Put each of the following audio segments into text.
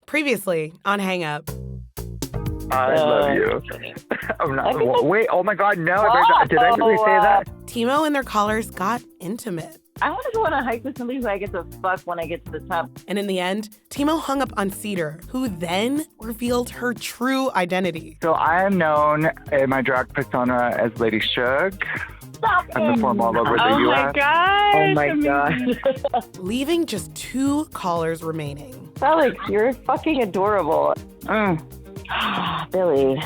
Previously on Hang Up. I love you. I'm not. Wait. Oh my God. No. Did I really say that? Timo and their callers got intimate. I want to go on a hike with somebody who I get to fuck when I get to the top. And in the end, Timo hung up on Cedar, who then revealed her true identity. So I am known in my drag persona as Lady Shug. I'm perform all over the U.S. Oh my God. Leaving just 2 callers remaining. Alex, you're fucking adorable. Billy.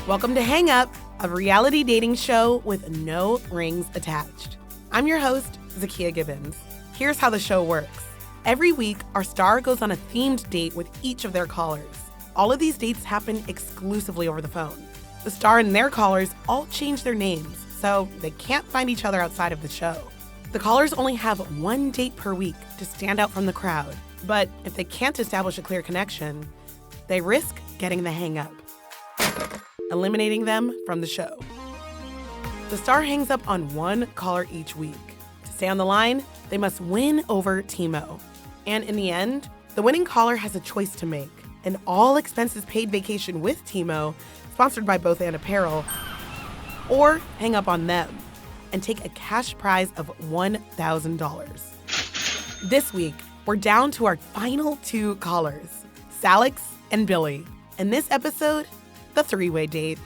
Welcome to Hang Up, a reality dating show with no rings attached. I'm your host, Zakiya Gibbons. Here's how the show works. Every week, our star goes on a themed date with each of their callers. All of these dates happen exclusively over the phone. The star and their callers all change their names, so they can't find each other outside of the show. The callers only have 1 date per week to stand out from the crowd, but if they can't establish a clear connection, they risk getting the hang up, eliminating them from the show. The star hangs up on 1 caller each week. To stay on the line, they must win over Timo. And in the end, the winning caller has a choice to make: an all-expenses-paid vacation with Timo, sponsored by Both and Apparel, or hang up on them and take a cash prize of $1,000. This week, we're down to our final 2 callers, Salix and Billy. In this episode, the 3-way date.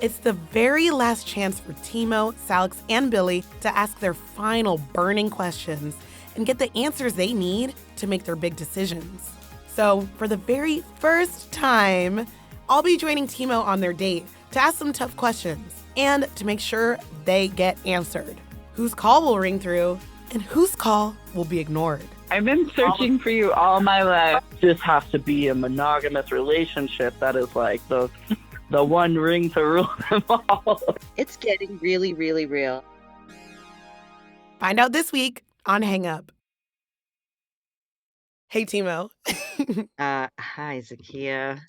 It's the very last chance for Timo, Salix, and Billy to ask their final burning questions and get the answers they need to make their big decisions. So, for the very first time, I'll be joining Timo on their date to ask some tough questions and to make sure they get answered. Whose call will ring through and whose call will be ignored. I've been searching for you all my life. This has to be a monogamous relationship that is like the one ring to rule them all. It's getting really, really real. Find out this week on Hang Up. Hey, Timo. Hi, Zakiya.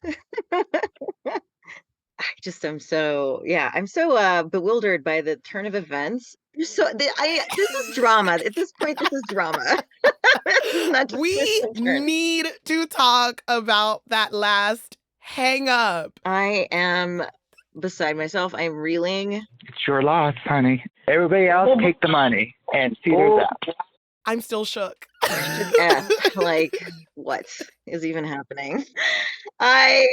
I'm so bewildered by the turn of events. This is drama. At this point, this is drama. This is not just We need to talk about that last hang up. I am beside myself. I'm reeling. It's your loss, honey. Everybody else take the money and Cedar's out. I'm still shook. Yeah, like, what is even happening? I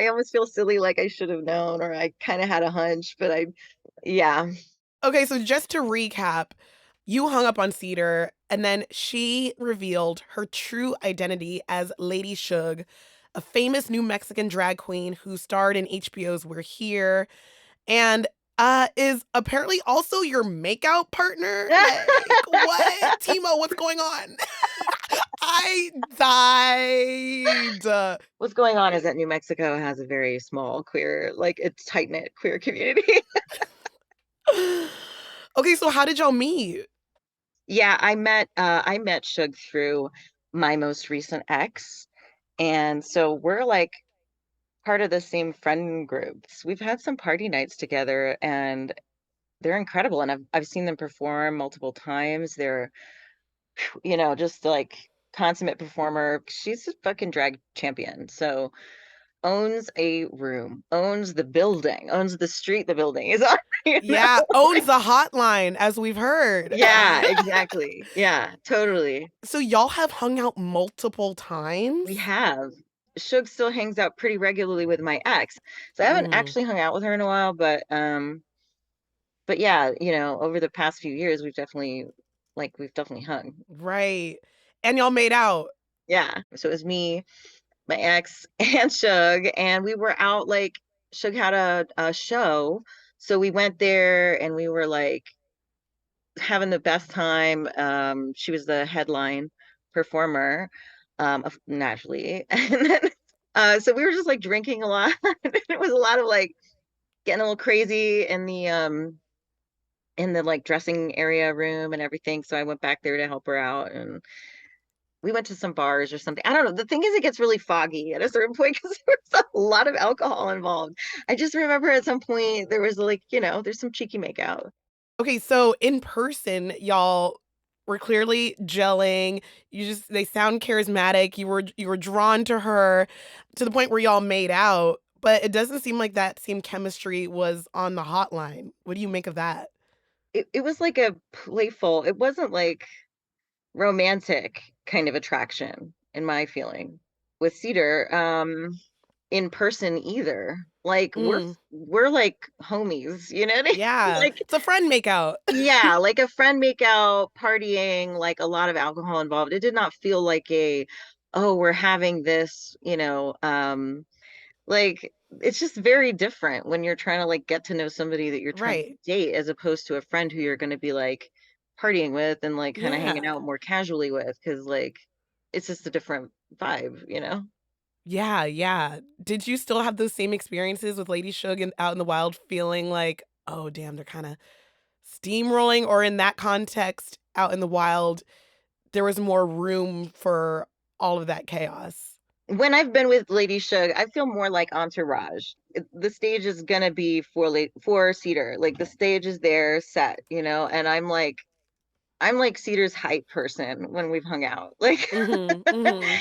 almost feel silly, like I should have known, or I kind of had a hunch, but yeah. Okay, so just to recap, you hung up on Cedar, and then she revealed her true identity as Lady Shug, a famous New Mexican drag queen who starred in HBO's We're Here, and is apparently also your makeout partner. Like, what? Timo, what's going on? I died. What's going on is that New Mexico has a very small queer, like, it's tight-knit queer community. Okay, so how did y'all meet? Yeah, I met Shug through my most recent ex, and so we're like part of the same friend groups. We've had some party nights together, and they're incredible. And I've seen them perform multiple times. They're, just like consummate performer. She's a fucking drag champion. So owns a room, owns the building, owns the street the building is on. Yeah, owns the hotline, as we've heard. Yeah, exactly. Yeah, totally. So y'all have hung out multiple times? We have. Shug still hangs out pretty regularly with my ex. So I haven't actually hung out with her in a while, but yeah, over the past few years we've definitely hung. Right. And y'all made out. Yeah. So it was me, my ex, and Shug, and we were out, like, Shug had a show. So we went there and we were like having the best time. She was the headline performer. Naturally. And then so we were just like drinking a lot. It was a lot of like getting a little crazy in the like dressing area room and everything. So I went back there to help her out, and we went to some bars or something. I don't know. The thing is, it gets really foggy at a certain point because there's a lot of alcohol involved. I just remember at some point there was like, there's some cheeky makeout. Okay, so in person, y'all were clearly gelling. They sound charismatic. You were drawn to her to the point where y'all made out, but it doesn't seem like that same chemistry was on the hotline. What do you make of that? It was like a playful, it wasn't like romantic kind of attraction in my feeling with Cedar. In person either. Like Mm, we're like homies, you know what I mean? yeah. Like It's a friend makeout. yeah, like a friend make out, partying, like a lot of alcohol involved. It did not feel like oh, we're having this, like it's just very different when you're trying to like get to know somebody that you're trying to Right. date as opposed to a friend who you're going to be like partying with and like kind of hanging Yeah. out more casually with because like it's just a different vibe, Yeah, yeah. Did you still have those same experiences with Lady Shug and out in the wild feeling like, oh damn, they're kind of steamrolling, or in that context, out in the wild, there was more room for all of that chaos? When I've been with Lady Shug, I feel more like Entourage. The stage is gonna be for Cedar. Like the stage is there, set, and I'm like Cedar's hype person when we've hung out. Like Mhm. Mhm.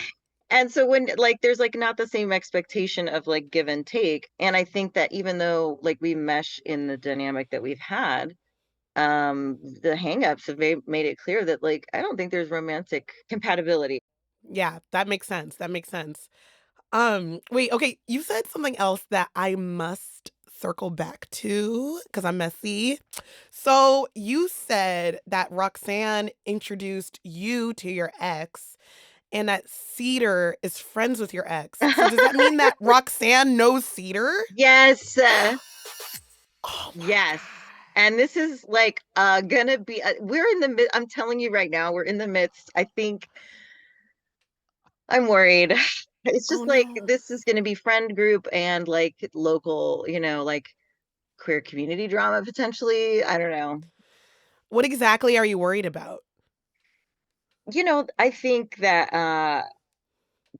and so when like there's like not the same expectation of like give and take. And I think that even though like we mesh in the dynamic that we've had, the hangups have made it clear that like I don't think there's romantic compatibility. Yeah, that makes sense. That makes sense. Wait, okay, you said something else that I must circle back to because I'm messy. So you said that Roxanne introduced you to your ex and that Cedar is friends with your ex. So does that mean that Roxanne knows Cedar? Yes. Oh my Yes. God. And this is like gonna be we're in the I'm telling you right now, we're in the midst. I think I'm worried. It's Oh just like no. this is gonna be friend group and like local, like queer community drama potentially. I don't know. What exactly are you worried about? I think that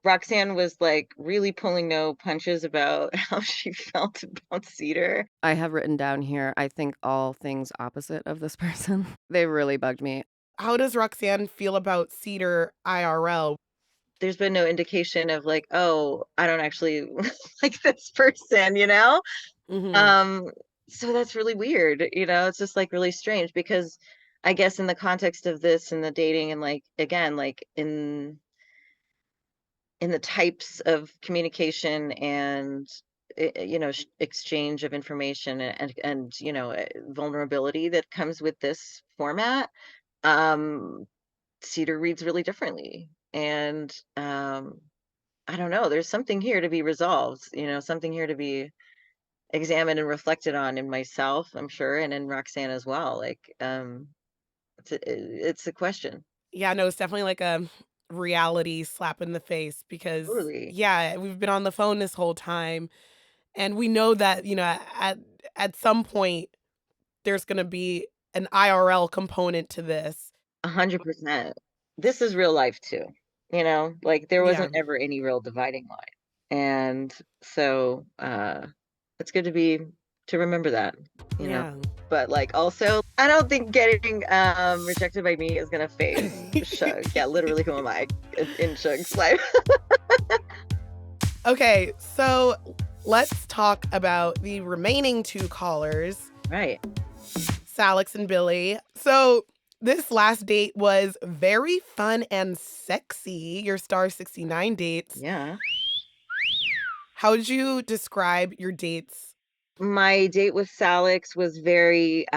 Roxanne was like really pulling no punches about how she felt about Cedar. I have written down here, I think all things opposite of this person. They really bugged me. How does Roxanne feel about Cedar IRL? There's been no indication of like, oh, I don't actually like this person. Mhm. Um, so that's really weird, it's just like really strange because I guess in the context of this and the dating and like again, like in the types of communication and exchange of information and vulnerability that comes with this format, um Cedar reads really differently. And I don't know, there's something here to be resolved, something here to be examined and reflected on in myself, I'm sure, and in Roxanne as well. Like, it's a question. Yeah, no, it's definitely like a reality slap in the face because, Totally. yeah, we've been on the phone this whole time and we know that, at some point there's going to be an IRL component to this. 100%. This is real life too. Like there Yeah. wasn't ever any real dividing line. And so it's good to remember that, you know. Yeah. But like also I don't think getting rejected by me is gonna phase Shug. Yeah, literally who am I in Shug's life? Okay, so let's talk about the remaining two callers, Right. Salix and Billy. So this last date was very fun and sexy, your Star 69 dates. Yeah. How would you describe your dates? My date with Salix was very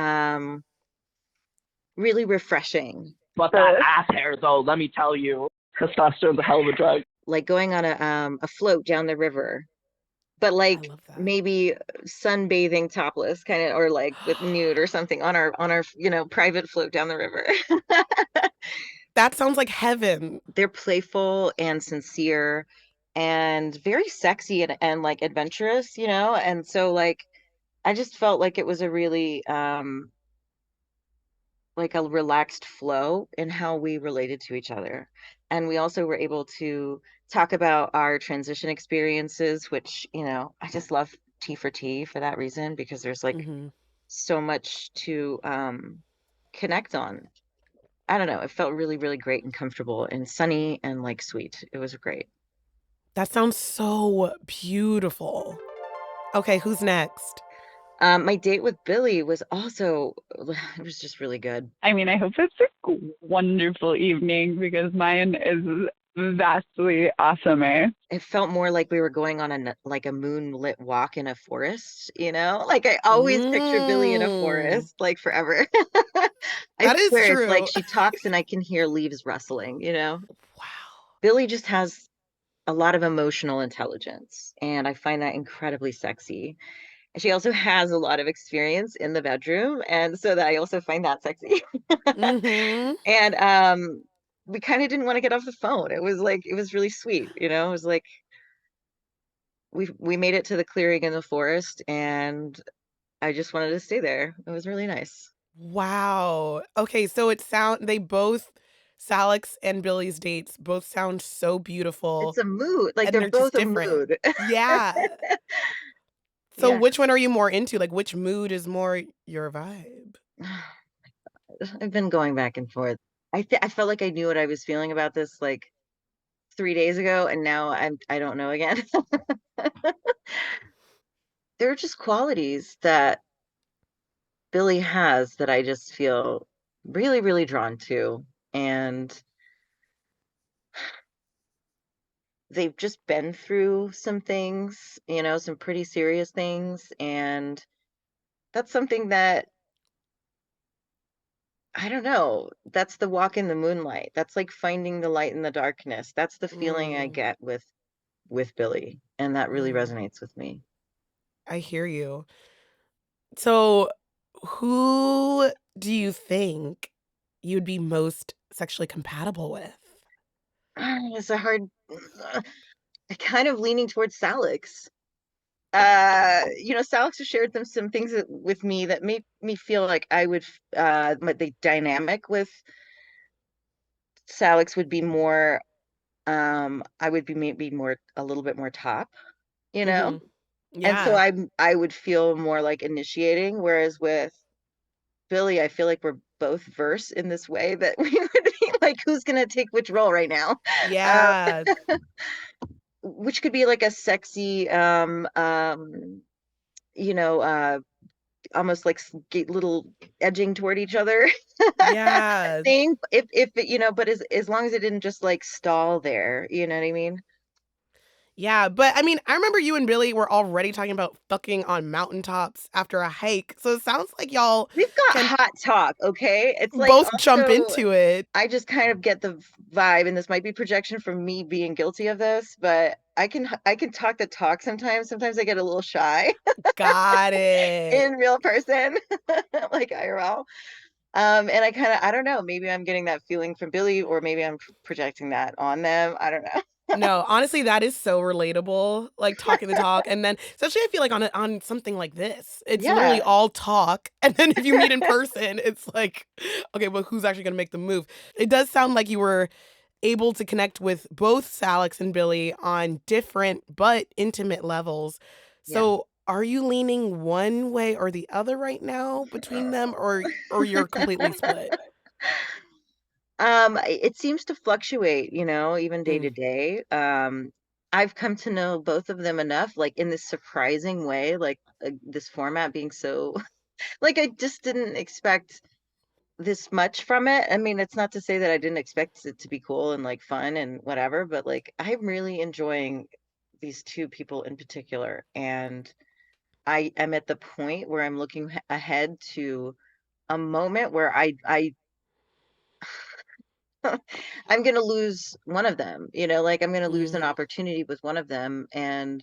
really refreshing. But that ass hair, though, let me tell you, testosterone's a hell of a drug. Like going on a float down the river, but I like love that. maybe sunbathing topless kind of, or like with nude or something on our private float down the river. That sounds like heaven. They're playful and sincere and very sexy and like adventurous, and so like I just felt like it was a really like a relaxed flow in how we related to each other. And we also were able to talk about our transition experiences, which, I just love T for T for that reason, because there's like Hmm. so much to connect on. I don't know, it felt really, really great and comfortable and sunny and like sweet. It was great. That sounds so beautiful. Okay, who's next? My date with Billy was also, it was just really good. I mean, I hope it's a wonderful evening because mine is vastly awesome. It felt more like we were going on like a moonlit walk in a forest, you know? Like I always picture Billy in a forest, like forever. I That is swear it's like true. she talks and I can hear leaves rustling, you know? Wow. Billy just has a lot of emotional intelligence, and I find that incredibly sexy. And she also has a lot of experience in the bedroom, and so that I also find that sexy. Mm-hmm. And we kind of didn't want to get off the phone. It was like it was really sweet, you know? It was like we made it to the clearing in the forest, and I just wanted to stay there. It was really nice. Wow. Okay, so they both Salix and Billy's dates both sound so beautiful It's a mood. Like and they're they're just both a different. mood. Yeah. So Yeah. which one are you more into? Like which mood is more your vibe? I've been going back and forth. I felt like I knew what I was feeling about this like 3 days ago, and now I don't know again. There are just qualities that Billy has that I just feel really, really drawn to. And they've just been through some things, you know, some pretty serious things. And that's something that I don't know. That's the walk in the moonlight. That's like finding the light in the darkness. That's the feeling I Mm, get with Billy, and that really mm, resonates with me. I hear you. So who do you think you'd be most sexually compatible with? It's a hard kind of leaning towards Salix. You know, Salix has shared some things with me that made me feel like I would the dynamic with Salix would be more I would be maybe more a little bit more top, you know? Mm-hmm. And so Yeah. I would feel more like initiating, whereas with Billy, I feel like we're both verse in this way that we would be like, who's gonna take which role right now? Uh, Yeah. which could be like a sexy, you know, almost like little edging toward each other Yeah. thing. If it, you know, but as long as it didn't just like stall there, you know what I mean? Yeah, but I mean, I remember you and Billy were already talking about fucking on mountaintops after a hike. So it sounds like y'all We've got can hot talk, okay? It's like both jump also into it. I just kind of get the vibe, and this might be projection from me being guilty of this, but I can talk the talk sometimes. Sometimes I get a little shy Got it. in real person, like IRL. And I don't know, maybe I'm getting that feeling from Billy, or maybe I'm projecting that on them. I don't know. No, honestly, that is so relatable. Like talking the talk, and then especially I feel like on something like this, it's literally Yeah. all talk, and then if you meet in person, it's like, okay, well, who's actually gonna make the move? It does sound like you were able to connect with both Salix and Billy on different but intimate levels. Yeah. So, are you leaning one way or the other right now between them, or you're completely split? It seems to fluctuate, you know, even day Mm, to day. I've come to know both of them enough, like in this surprising way, like this format being so, like I just didn't expect this much from it. I mean, it's not to say that I didn't expect it to be cool and like fun and whatever, but like I'm really enjoying these two people in particular. And I am at the point where I'm looking ahead to a moment where I'm going to lose one of them, you know, like I'm going to lose an mm. opportunity with one of them, and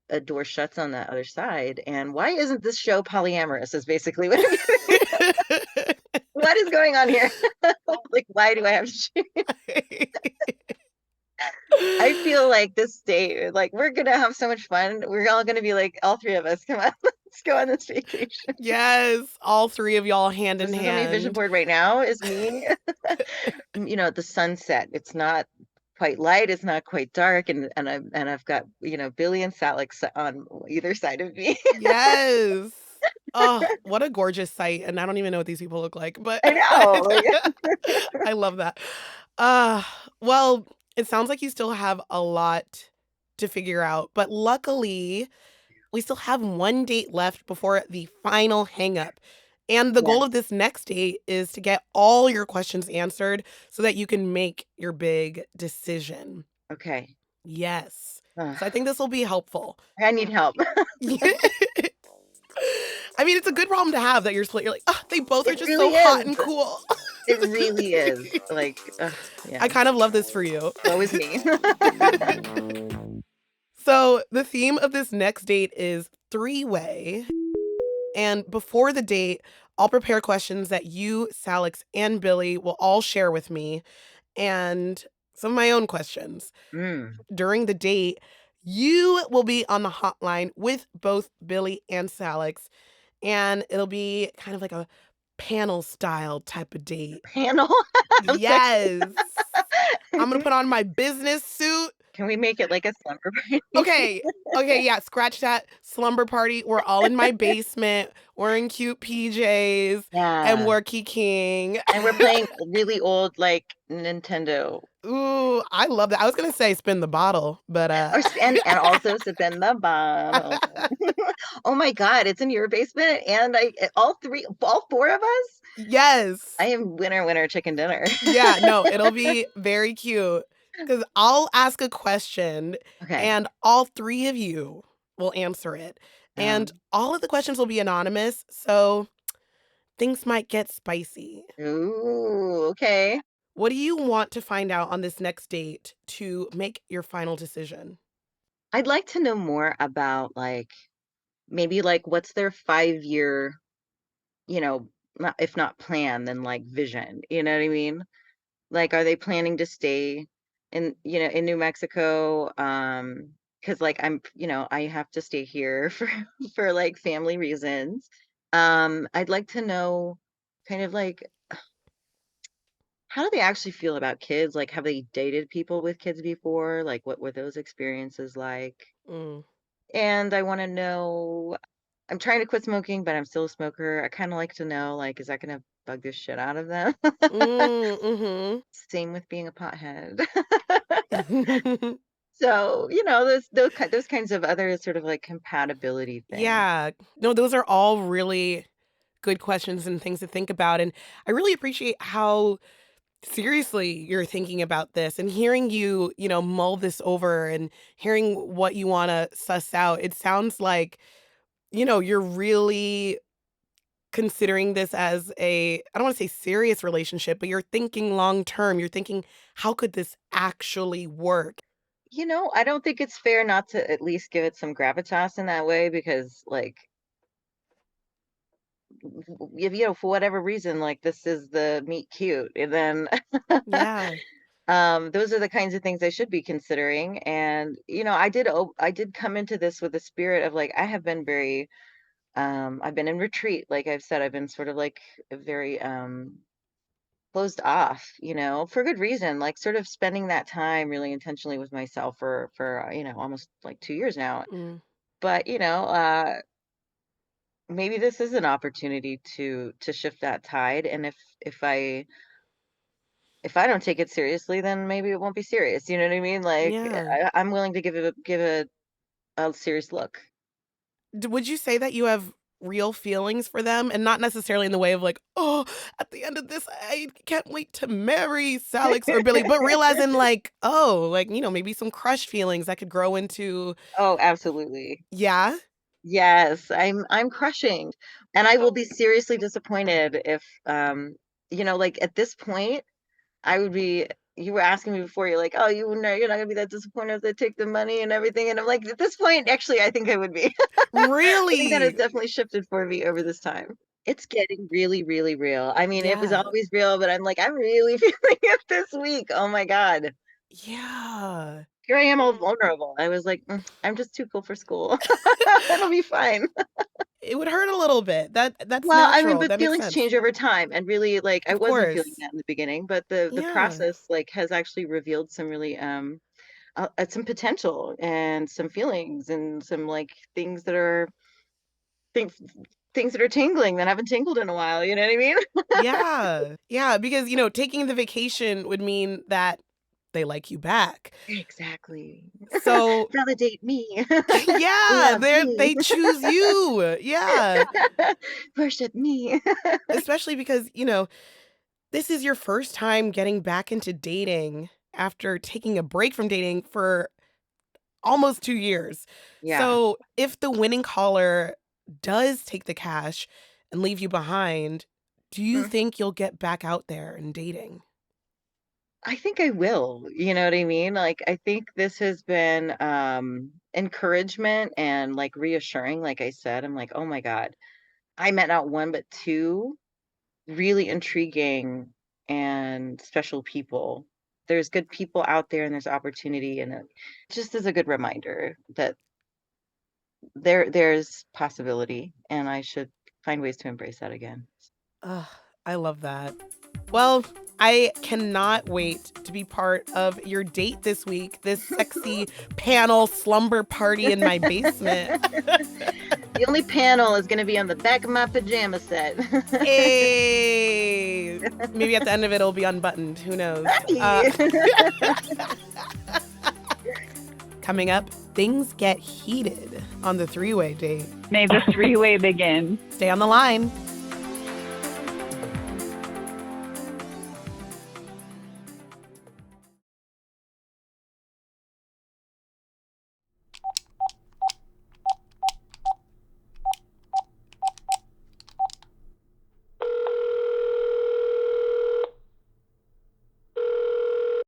a door shuts on that other side. And why isn't this show polyamorous is basically what I'm getting. What is going on here? Like, why do I have to choose? I feel like this date, like we're going to have so much fun. We're all going to be like, all three of us, come on, let's go on this vacation. Yes, all three of y'all hand in This is on my vision hand. board right now is me, you know, at the sunset. It's not quite light, it's not quite dark, and I've got, you know, Billy and Salix on either side of me. Yes. Oh, what a gorgeous sight, and I don't even know what these people look like, but I know. Like, I love that. Uh, well, it sounds like you still have a lot to figure out, but luckily, we still have one date left before the final hang up. And the goal yes. of this next date is to get all your questions answered so that you can make your big decision. Okay. Yes. Ugh, So I think this will be helpful. I need help. I mean, it's a good problem to have that you're split. You're like, oh, they both are It just really so hot is. and cool. It really is. Like, yeah. I kind of love this for you. Woe is me. So, the theme of this next date is three-way. And before the date, I'll prepare questions that you, Salix, and Billy will all share with me, and some of my own questions. Mm. During the date, you will be on the hotline with both Billy and Salix, and it'll be kind of like a panel style type of date. Panel. I'm so Yes. I'm gonna put on my business suit. Can we make it like a slumber party? Okay. Okay, yeah, scratch that. Slumber party. We're all in my basement wearing cute PJs and Yeah. we're kikiing. And we're playing really old like Nintendo. Ooh, I love that. I was gonna say spin the bottle, but And also sip in the bottle. Oh my God, it's in your basement, and all four of us. yes. I am winner chicken dinner. Yeah, no, it'll be very cute because I'll ask a question Okay. and all three of you will answer it. And all of the questions will be anonymous, so things might get spicy. Ooh, okay. What do you want to find out on this next date to make your final decision? I'd like to know more about like maybe like what's their 5 year, you know, if not plan, then like vision. You know what I mean? Like, are they planning to stay in New Mexico? Because like I have to stay here for like family reasons. I'd like to know kind of like how do they actually feel about kids? Like, have they dated people with kids before? Like, what were those experiences like? Mm. And I want to know, I'm trying to quit smoking, but I'm still a smoker. I kind of like to know, like, is that gonna bug the shit out of them? Mm, Same with being a pothead. mm-hmm. So, those kinds of other sort of like compatibility things. Yeah. No, those are all really good questions and things to think about. And I really appreciate how seriously you're thinking about this and hearing you, mull this over and hearing what you want to suss out. It sounds like, you're really considering this as I don't want to say serious relationship, but you're thinking long term. You're thinking, how could this actually work? I don't think it's fair not to at least give it some gravitas in that way because like if for whatever reason like this is the meet cute and then Yeah. those are the kinds of things I should be considering. And I did come into this with a spirit of like I have been very I've been in retreat, like I've said. I've been sort of like very closed off, for good reason, like sort of spending that time really intentionally with myself for almost like 2 years now. Mm, But maybe this is an opportunity to shift that tide. And if I if I don't take it seriously, then maybe it won't be serious. You know what I mean? Like yeah. I'm willing to give a serious look. Would you say that you have real feelings for them and not necessarily in the way of like, oh, at the end of this, I can't wait to marry Salix or Billy, but realizing like, oh, like, maybe some crush feelings that could grow into, Oh, absolutely. yeah. Yes, I'm crushing. And I will be seriously disappointed if like at this point I would be you were asking me before, you're like, "Oh, you're not gonna be that disappointed if they take the money and everything." And I'm like, at this point, actually, I think I would be. I think that has Really? definitely shifted for me over this time. It's getting really, really real. I mean, it was Yeah. always real, but I'm like, I'm really feeling it this week. Oh my God. Yeah. Here I am all vulnerable. I was like, I'm just too cool for school. It'll be fine. It would hurt a little bit. That's Well, I mean, natural. but That makes feelings sense. change over time, and really, like, I Of wasn't feeling course. that in the beginning, but the Yeah. process, like, has actually revealed some really, some potential and some feelings and some like things that are things. things that are tingling that haven't tingled in a while. You know what I mean? Yeah. Yeah. Because, taking the vacation would mean that they like you back. Exactly. So, Validate me. yeah, Love me. they choose you. Yeah. Worship me. Especially because, this is your first time getting back into dating after taking a break from dating for almost 2 years. Yeah. So, if the winning caller does take the cash and leave you behind, do you Mm. think you'll get back out there and dating? I think I will. You know what I mean? Like, I think this has been encouragement and like reassuring. Like I said, I'm like, oh my God, I met not one but two really intriguing and special people. There's good people out there and there's opportunity, and it just is a good reminder that there's possibility, and I should find ways to embrace that again. Ugh, I love that. Well, I cannot wait to be part of your date this week, this sexy panel slumber party in my basement. The only panel is going to be on the back of my pajama set. Hey, maybe at the end of it, it'll be unbuttoned. Who knows? Coming up, things get heated on the three-way date. May the three-way begin. Stay on the line.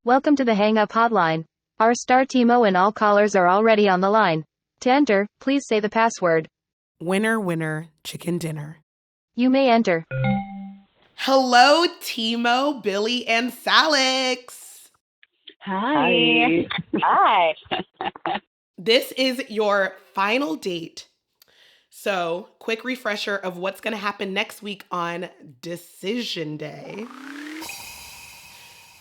Welcome to the Hang Up hotline. Our star Timo and all callers are already on the line. To enter, please say the password. Winner, winner, chicken dinner. You may enter. Hello, Timo, Billy, and Salix. Hi. Hi. This is your final date. So, quick refresher of what's going to happen next week on Decision Day.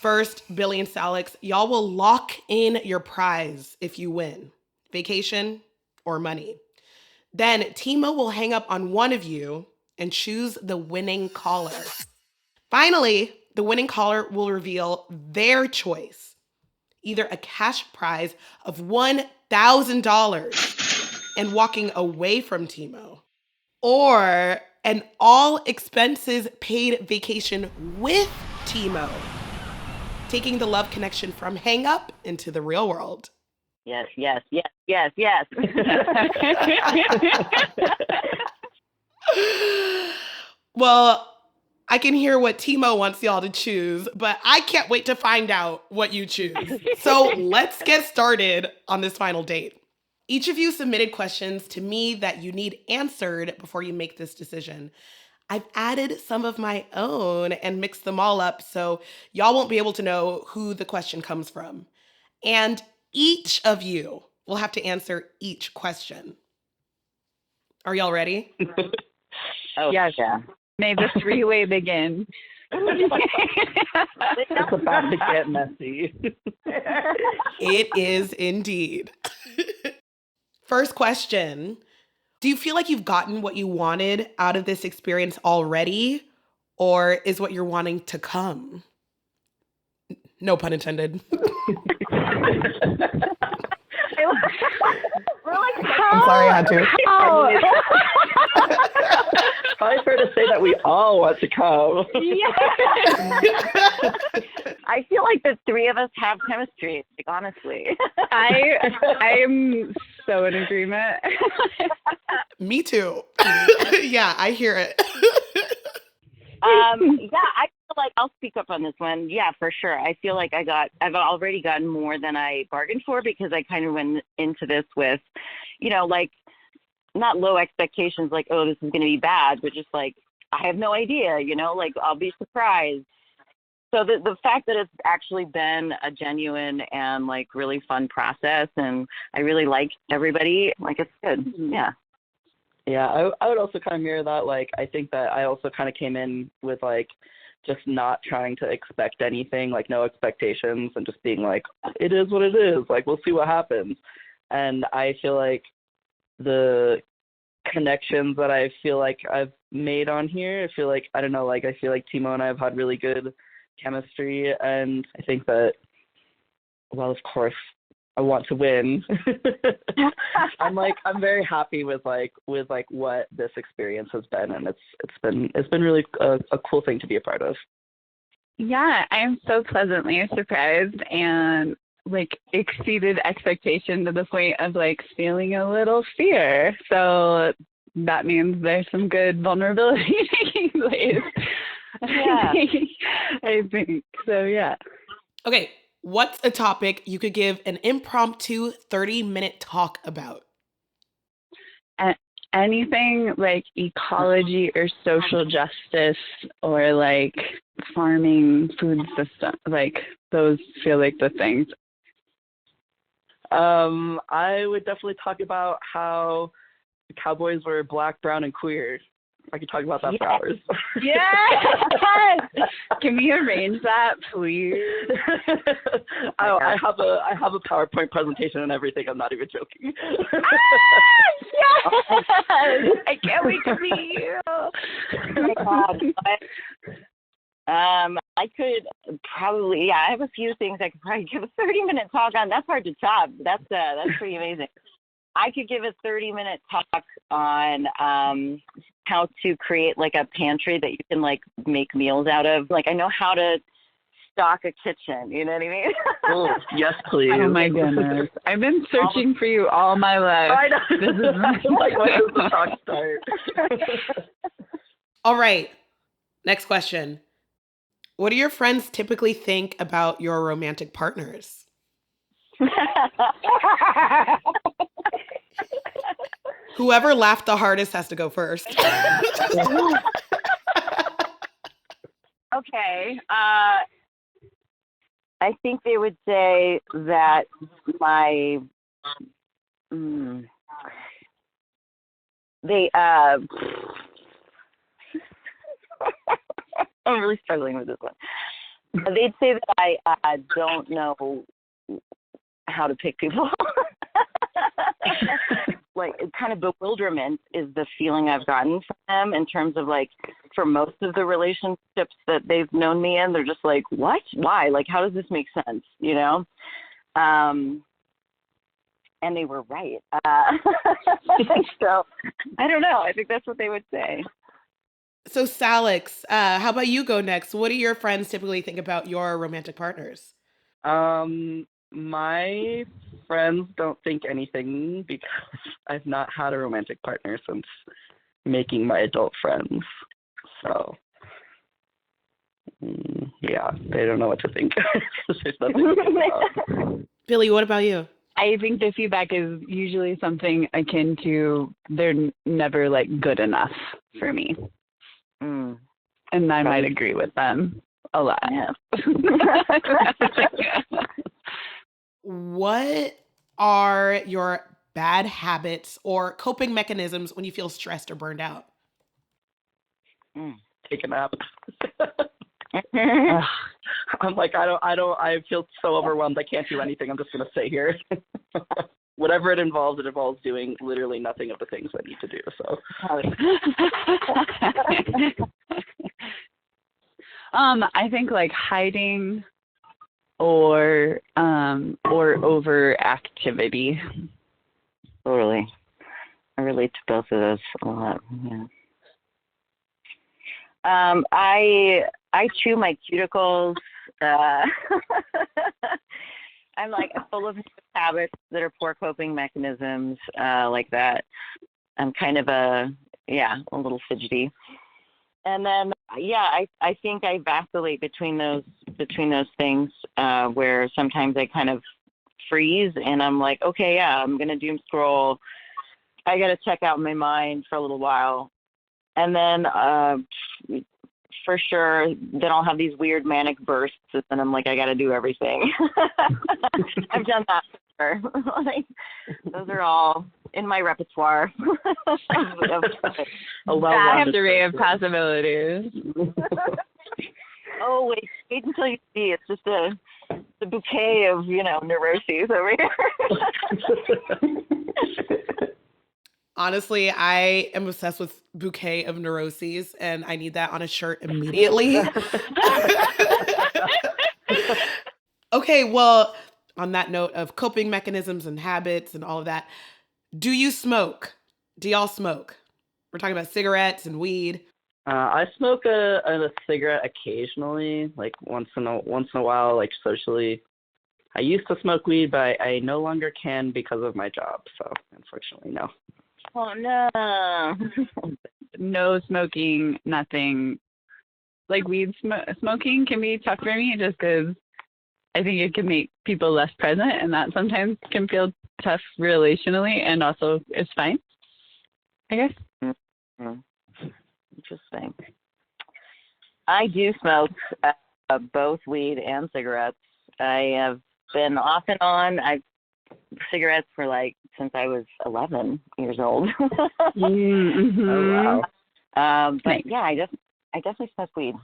First, Billy and Salix, y'all will lock in your prize if you win. Vacation or money. Then Timo will hang up on one of you and choose the winning caller. Finally, the winning caller will reveal their choice. Either a cash prize of $1,000 and walking away from Timo, or an all expenses paid vacation with Timo, taking the love connection from hang up into the real world. Yes, yes, yes, yes, yes. Well, I can hear what Timo wants y'all to choose, but I can't wait to find out what you choose. So let's get started on this final date. Each of you submitted questions to me that you need answered before you make this decision. I've added some of my own and mixed them all up so y'all won't be able to know who the question comes from. And each of you will have to answer each question. Are y'all ready? Oh, Yes. yeah. May the three-way begin. It's about to get messy. It is indeed. First question. Do you feel like you've gotten what you wanted out of this experience already, or is what you're wanting to come? No pun intended. I'm sorry I had to. Probably fair to say that we all want to come. I feel like the three of us have chemistry, like, honestly. I'm so in agreement. Me too. Yeah, I hear it. I feel like I'll speak up on this one. Yeah, for sure. I feel like I've already gotten more than I bargained for, because I kind of went into this with, like, not low expectations, like, oh, this is going to be bad, but just like, I have no idea, like, I'll be surprised. So the fact that it's actually been a genuine and like really fun process, and I really like everybody, like, it's good. Mm-hmm. Yeah. Yeah, I would also kind of mirror that. Like, I think that I also kind of came in with, like, just not trying to expect anything, like, no expectations, and just being like, it is what it is. Like, we'll see what happens. And I feel like the connections that I feel like I've made on here. I feel like, I don't know, like I feel like Timo and I have had really good chemistry, and I think that, well, of course, I want to win. I'm very happy with what this experience has been, and it's been really a cool thing to be a part of. Yeah, I'm so pleasantly surprised and like exceeded expectation to the point of like feeling a little fear. So that means there's some good vulnerability taking place. Yeah. I think so. Yeah. Okay, what's a topic you could give an impromptu 30-minute talk about? Anything like ecology or social justice or like farming, food system, like those feel like the things. I would definitely talk about how the Cowboys were black, brown, and queer. I could talk about that for hours. Yes! Can we arrange that, please? I have a PowerPoint presentation and everything. I'm not even joking. Yes! I can't wait to meet you. Oh my God. I could probably, I have a few things I could probably give a 30-minute talk on. That's hard to top. That's pretty amazing. I could give a 30-minute talk on how to create like a pantry that you can like make meals out of. Like I know how to stock a kitchen, you know what I mean? Oh, yes, please. Oh my goodness. I've been searching for you all my life. I know. This is like, when does the talk start? All right, next question. What do your friends typically think about your romantic partners? Whoever laughed the hardest has to go first. Okay. I think they would say that my I'm really struggling with this one. They'd say that I don't know how to pick people. Like, it's kind of bewilderment is the feeling I've gotten from them in terms of like, for most of the relationships that they've known me in, they're just like, what? Why? Like, how does this make sense? You know? And they were right. So I don't know. I think that's what they would say. So Salix, how about you go next? What do your friends typically think about your romantic partners? My friends don't think anything because I've not had a romantic partner since making my adult friends. So, yeah, they don't know what to think. There's nothing to think about. Billy, what about you? I think the feedback is usually something akin to they're never like good enough for me. And I might agree with them a lot. Yeah. What are your bad habits or coping mechanisms when you feel stressed or burned out? Take a nap. I'm like, I feel so overwhelmed. I can't do anything. I'm just going to stay here. Whatever it involves doing literally nothing of the things I need to do. So, I think like hiding or overactivity. Totally. I relate to both of those a lot. Yeah. I chew my cuticles. I'm like full of habits that are poor coping mechanisms, like that. I'm kind of a little fidgety. And then, I think I vacillate between those things, where sometimes I kind of freeze and I'm like, okay, I'm going to doom scroll. I got to check out my mind for a little while. And then, for sure, then I'll have these weird manic bursts and then I'm like, I got to do everything. I've done that for sure. Like, those are all in my repertoire. I have the array of possibilities. Oh, wait until you see. It's just a bouquet of, neuroses over here. Honestly, I am obsessed with Bouquet of Neuroses, and I need that on a shirt immediately. Okay, well, on that note of coping mechanisms and habits and all of that, do you smoke? Do y'all smoke? We're talking about cigarettes and weed. I smoke a cigarette occasionally, like once in a while, like socially. I used to smoke weed, but I no longer can because of my job. So unfortunately, no. Oh no. No smoking, nothing. Like weed smoking can be tough for me just because I think it can make people less present, and that sometimes can feel tough relationally, and also it's fine, I guess. Mm-hmm. Interesting. I do smoke both weed and cigarettes. I have been off and on. I've cigarettes for like since I was 11 years old. Mm-hmm. Oh wow. But yeah, I definitely smoke weed.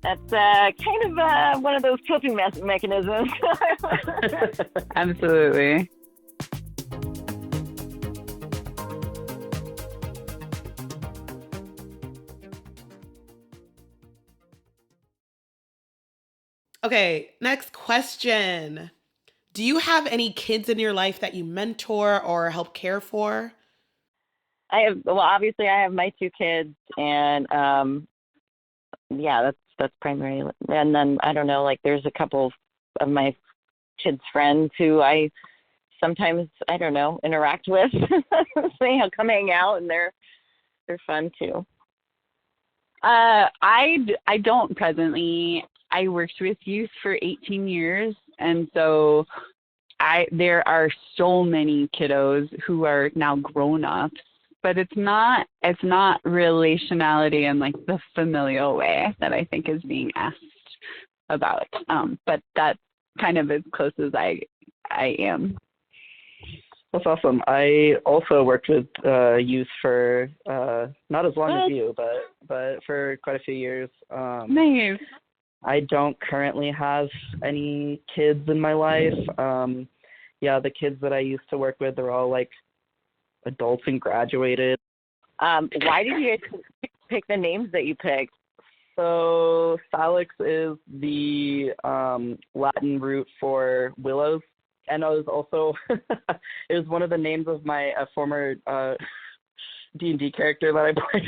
That's kind of one of those coping mechanisms. Absolutely. Okay, next question. Do you have any kids in your life that you mentor or help care for? Obviously I have my two kids, and yeah, that's primary. And then I don't know, like there's a couple of my kids' friends who I sometimes, I don't know, interact with. So come hang out, and they're fun too. I don't presently. I worked with youth for 18 years, and so there are so many kiddos who are now grown-ups, but it's not relationality in like the familial way that I think is being asked about. But that's kind of as close as I am. That's awesome. I also worked with youth for not as long as you, but for quite a few years. Nice. I don't currently have any kids in my life. Yeah, the kids that I used to work with are all like adults and graduated. Why did you pick the names that you picked? So Salix is the Latin root for willows, and it was also it was one of the names of my former D&D character that I played.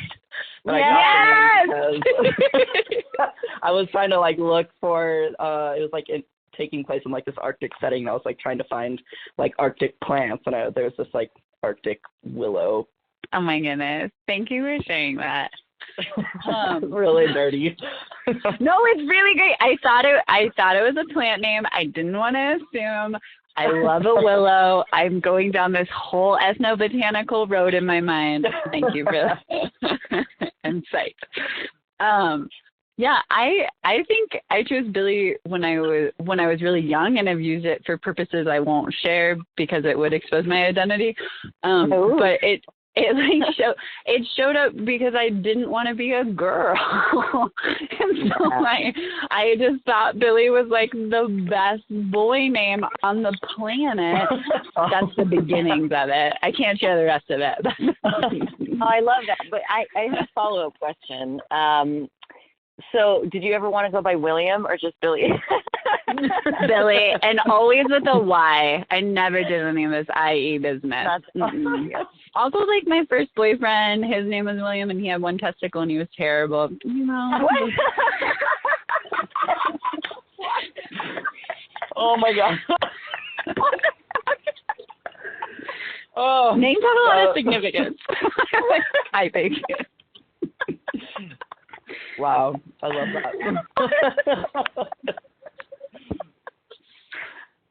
But yes! I got the name because I was trying to like look for it was like taking place in like this Arctic setting. I was like trying to find like Arctic plants, and there was this like Arctic willow. Oh my goodness! Thank you for sharing that. Really dirty. No, it's really great. I thought it was a plant name. I didn't want to assume. I love a willow. I'm going down this whole ethnobotanical road in my mind. Thank you for that insight. Yeah, I think I chose Billy when I was really young, and I've used it for purposes I won't share because it would expose my identity. But it showed up because I didn't want to be a girl. And so I just thought Billy was like the best boy name on the planet. That's the beginnings of it. I can't share the rest of it. Oh, I love that. But I have a follow-up question. So did you ever want to go by William or just Billy? Billy, and always with a Y. I never did any of this IE business. Also, like my first boyfriend, his name was William, and he had one testicle, and he was terrible. You know. Oh my god. Names have a lot of significance. I think. Wow, I love that.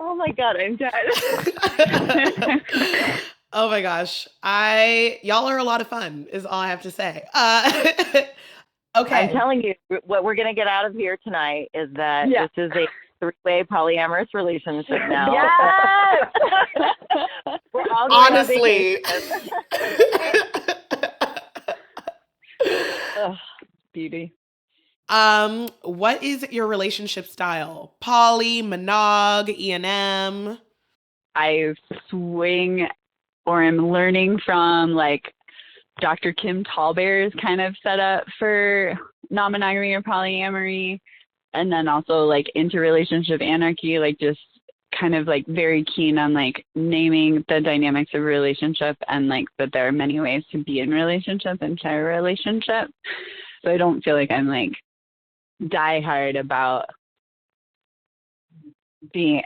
Oh my god, I'm dead. Oh my gosh. Y'all are a lot of fun, is all I have to say. Okay. I'm telling you, what we're going to get out of here tonight is that this is a three-way polyamorous relationship now. Yes! We're all honestly. Beauty. What is your relationship style? Poly, monog, E&M? I swing or am learning from like Dr. Kim Tallbear's kind of setup for non-monogamy or polyamory, and then also like interrelationship anarchy, like just kind of like very keen on like naming the dynamics of relationship and like that there are many ways to be in relationship and share a relationship. So I don't feel like I'm like diehard about being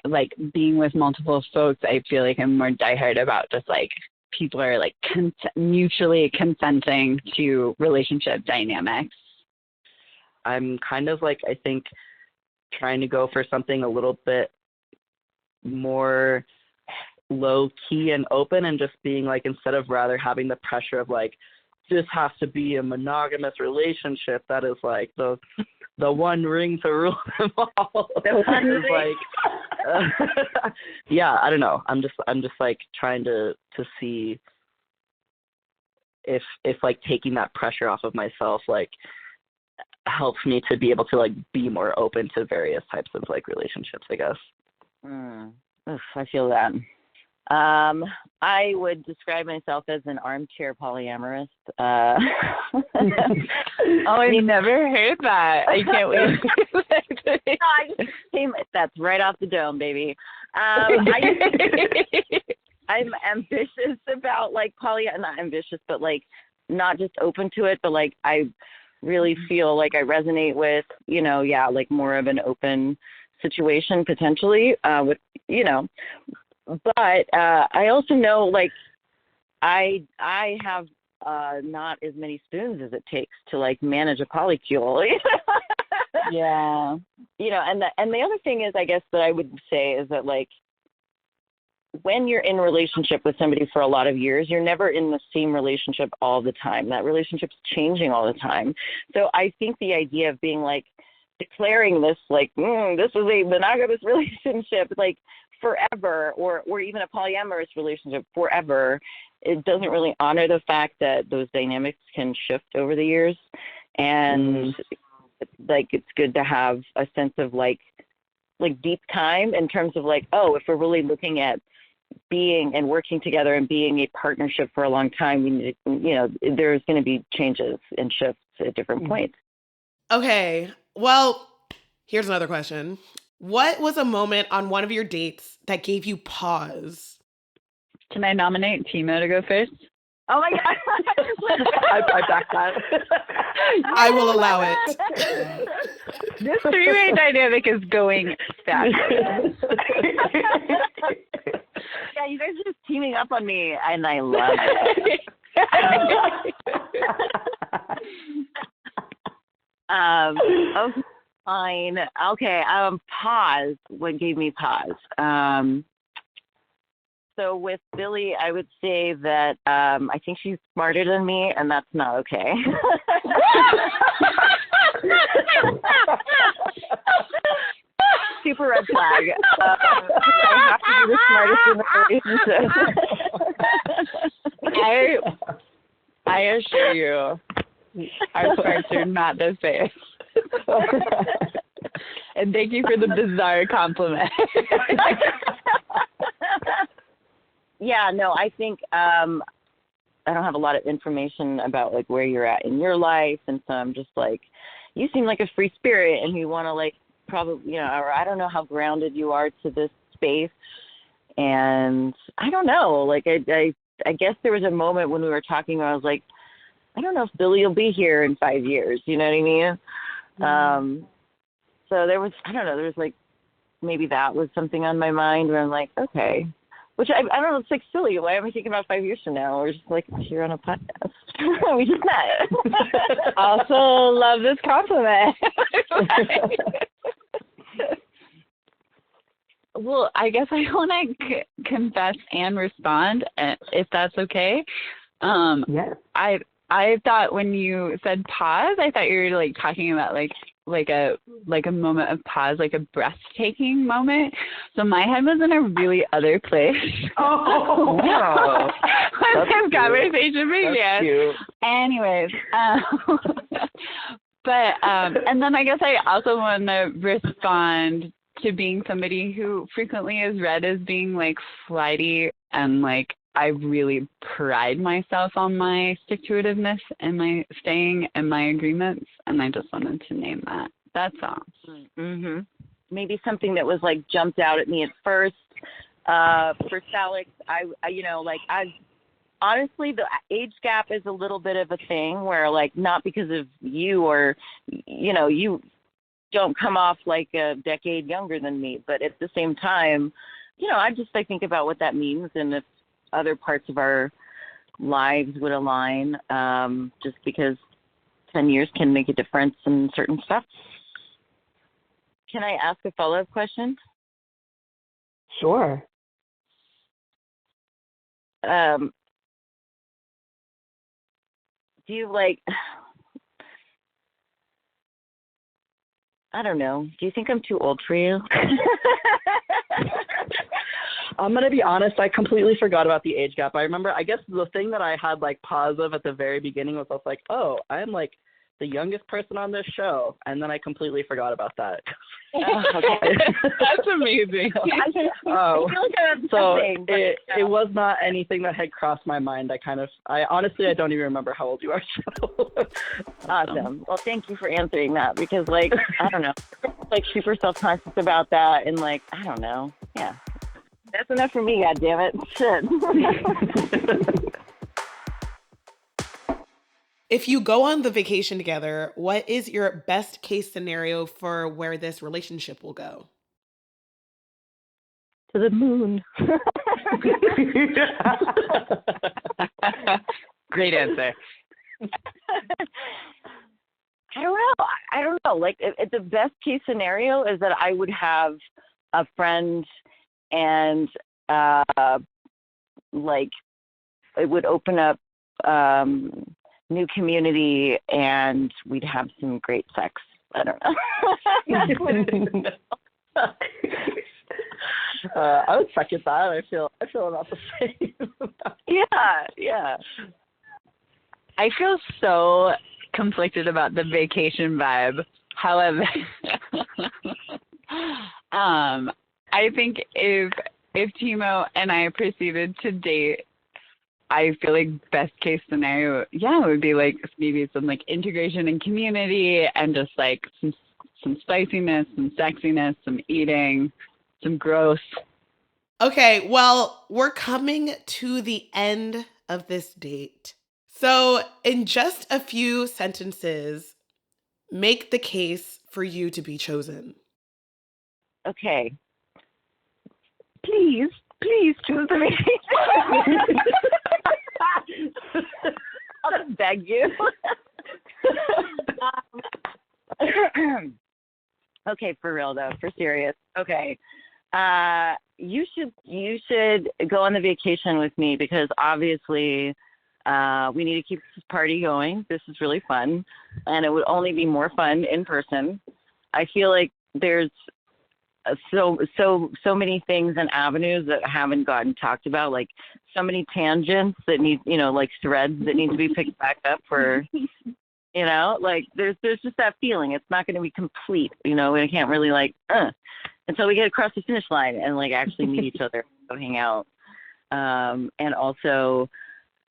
with multiple folks. I feel like I'm more diehard about just like people are like mutually consenting to relationship dynamics. I'm kind of like, I think, trying to go for something a little bit more low key and open, and just being like, instead of rather having the pressure of like, this has to be a monogamous relationship that is like the one ring to rule them all. The one ring. Like, yeah, I don't know. I'm just like trying to see if like taking that pressure off of myself like helps me to be able to like be more open to various types of like relationships, I guess. Oof, I feel that. I would describe myself as an armchair polyamorous. Oh, I've never heard that. I can't wait. That's right off the dome, baby. I'm ambitious about like not ambitious, but like not just open to it, but like I really feel like I resonate with, like more of an open situation potentially with, but I also know like I have not as many spoons as it takes to like manage a polycule. Yeah. And the other thing is, I guess, that I would say is that like when you're in a relationship with somebody for a lot of years, you're never in the same relationship all the time. That relationship's changing all the time. So I think the idea of being like declaring this like this was a monogamous relationship like forever, or even a polyamorous relationship forever, it doesn't really honor the fact that those dynamics can shift over the years. And like it's good to have a sense of like deep time in terms of like, oh, if we're really looking at being and working together and being a partnership for a long time, we need to, there's going to be changes and shifts at different points. Okay, well, here's another question. What was a moment on one of your dates that gave you pause? Can I nominate Timo to go first? Oh my God. I back that. I will allow it. This three-way dynamic is going fast. Yeah, you guys are just teaming up on me, and I love it. Okay, fine. Okay, pause. What gave me pause? So with Billy, I would say that I think she's smarter than me, and that's not okay. Super red flag. I have to be the smartest in the relationship. I assure you, our sparks are not the same. And thank you for the bizarre compliment. Yeah, no, I think I don't have a lot of information about like where you're at in your life, and so I'm just like, you seem like a free spirit, and you want to like probably, or I don't know how grounded you are to this space, and I don't know, like I guess there was a moment when we were talking where I was like, I don't know if Billy will be here in 5 years, you know what I mean? Mm-hmm. So there was, I don't know, there was like, maybe that was something on my mind where I'm like, okay. Which I don't know, it's like silly. Why am I thinking about 5 years from now? We're just like here on a podcast. We just met. Also love this compliment. Well, I guess I want to confess and respond, if that's okay. Yes. I thought when you said pause, I thought you were like talking about like a moment of pause, like a breathtaking moment. So my head was in a really other place. Oh, wow. When this conversation began. Anyways, but and then I guess I also want to respond to being somebody who frequently is read as being like flighty and like I really pride myself on my stick-to-itiveness and my staying and my agreements, and I just wanted to name that. That's all. Mm-hmm. Maybe something that was like jumped out at me at first. For Salix, I honestly, the age gap is a little bit of a thing where, like, not because of you or, you don't come off like a decade younger than me, but at the same time, I think about what that means and if other parts of our lives would align, just because 10 years can make a difference in certain stuff. Can I ask a follow-up question? Sure. Do you I don't know. Do you think I'm too old for you? I'm going to be honest, I completely forgot about the age gap. I remember, I guess the thing that I had like pause of at the very beginning was I was like, oh, I'm like the youngest person on this show. And then I completely forgot about that. Oh, okay. That's amazing. It was not anything that had crossed my mind. I honestly don't even remember how old you are. So. Awesome. Well, thank you for answering that because, like, I don't know, like super self-conscious about that and like, I don't know. Yeah. That's enough for me, goddammit. Shit. If you go on the vacation together, what is your best case scenario for where this relationship will go? To the moon. Great answer. I don't know. Like, the best case scenario is that I would have a friend and, like, it would open up new community and we'd have some great sex. I don't know. I would second that. I feel about the same. Yeah. I feel so conflicted about the vacation vibe. However, I think if Timo and I proceeded to date, I feel like best case scenario, it would be like maybe some like integration in community and just like some spiciness, some sexiness, some eating, some growth. Okay, well, we're coming to the end of this date. So, in just a few sentences, make the case for you to be chosen. Okay. Please choose the vacation. I'll just beg you. Okay, for real though, for serious. Okay. You should go on the vacation with me because obviously we need to keep this party going. This is really fun, and it would only be more fun in person. I feel like there's so many things and avenues that haven't gotten talked about, like so many tangents that need, like threads that need to be picked back up for, like there's just that feeling. It's not going to be complete, and I can't really until we get across the finish line and like actually meet each other, go hang out. And also,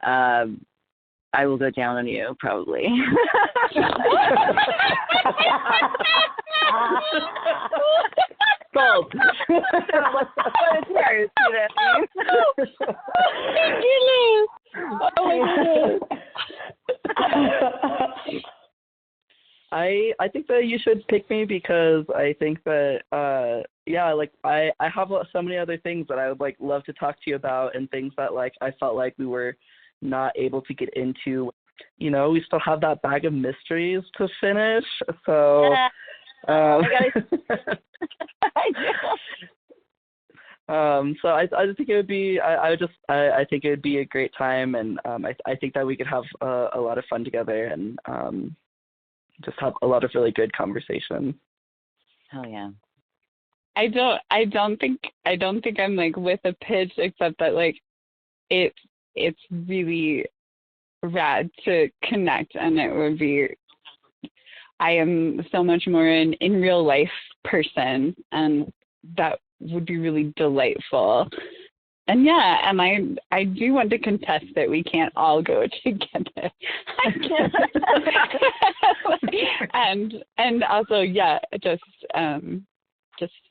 I will go down on you probably. Gold. It's yours, I think that you should pick me because I think that I have so many other things that I would like love to talk to you about and things that like I felt like we were not able to get into. We still have that bag of mysteries to finish. So I so I think it would be I think it would be a great time, and I think that we could have a lot of fun together and just have a lot of really good conversation. Hell yeah. I don't think I'm like with a pitch except that like it's really rad to connect, and it would be, I am so much more an in real life person, and that would be really delightful. yeah, and I do want to contest that we can't all go together. I can't. and also, yeah, just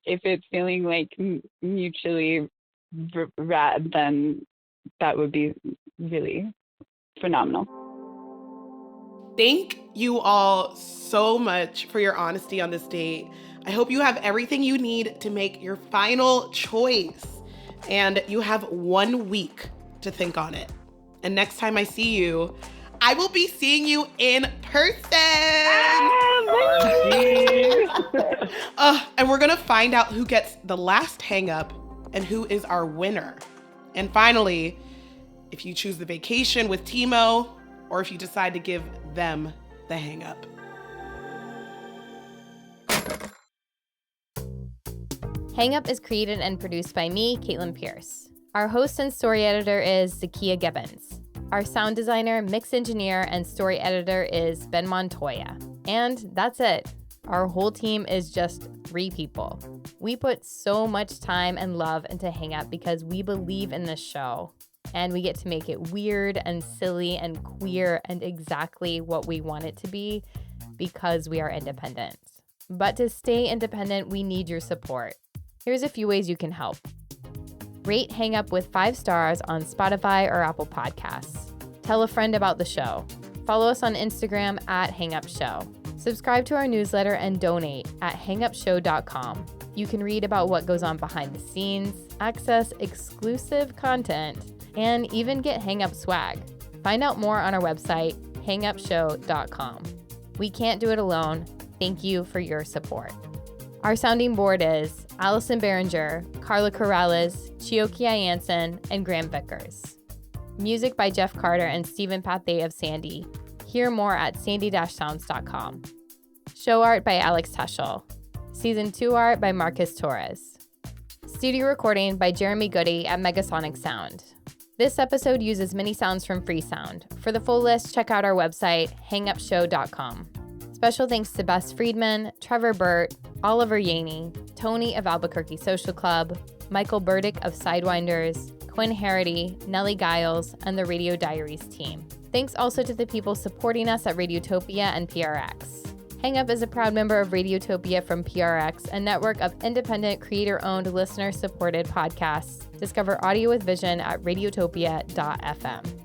if it's feeling like mutually rad, then that would be really phenomenal. Thank you all so much for your honesty on this date. I hope you have everything you need to make your final choice. And you have 1 week to think on it. And next time I see you, I will be seeing you in person. And we're gonna find out who gets the last hang up and who is our winner. And finally, if you choose the vacation with Timo, or if you decide to give them the hang up. Hang Up is created and produced by me, Caitlin Pierce. Our host and story editor is Zakiya Gibbons. Our sound designer, mix engineer, and story editor is Ben Montoya. And that's it. Our whole team is just 3 people. We put so much time and love into Hang Up because we believe in this show. And we get to make it weird and silly and queer and exactly what we want it to be because we are independent. But to stay independent, we need your support. Here's a few ways you can help. Rate Hang Up with 5 stars on Spotify or Apple Podcasts. Tell a friend about the show. Follow us on Instagram at HangUpShow. Subscribe to our newsletter and donate at hangupshow.com. You can read about what goes on behind the scenes, access exclusive content, and even get Hang Up swag. Find out more on our website, hangupshow.com. We can't do it alone. Thank you for your support. Our sounding board is Allison Behringer, Carla Corrales, Chiokia Jansen, and Graham Vickers. Music by Jeff Carter and Stephen Pathé of Sandy. Hear more at sandy-sounds.com. Show art by Alex Teschel. Season 2 art by Marcus Torres. Studio recording by Jeremy Goody at Megasonic Sound. This episode uses many sounds from Freesound. For the full list, check out our website, hangupshow.com. Special thanks to Bess Friedman, Trevor Burt, Oliver Yaney, Tony of Albuquerque Social Club, Michael Burdick of Sidewinders, Quinn Harity, Nellie Giles, and the Radio Diaries team. Thanks also to the people supporting us at Radiotopia and PRX. Hang Up is a proud member of Radiotopia from PRX, a network of independent, creator-owned, listener-supported podcasts. Discover audio with vision at radiotopia.fm.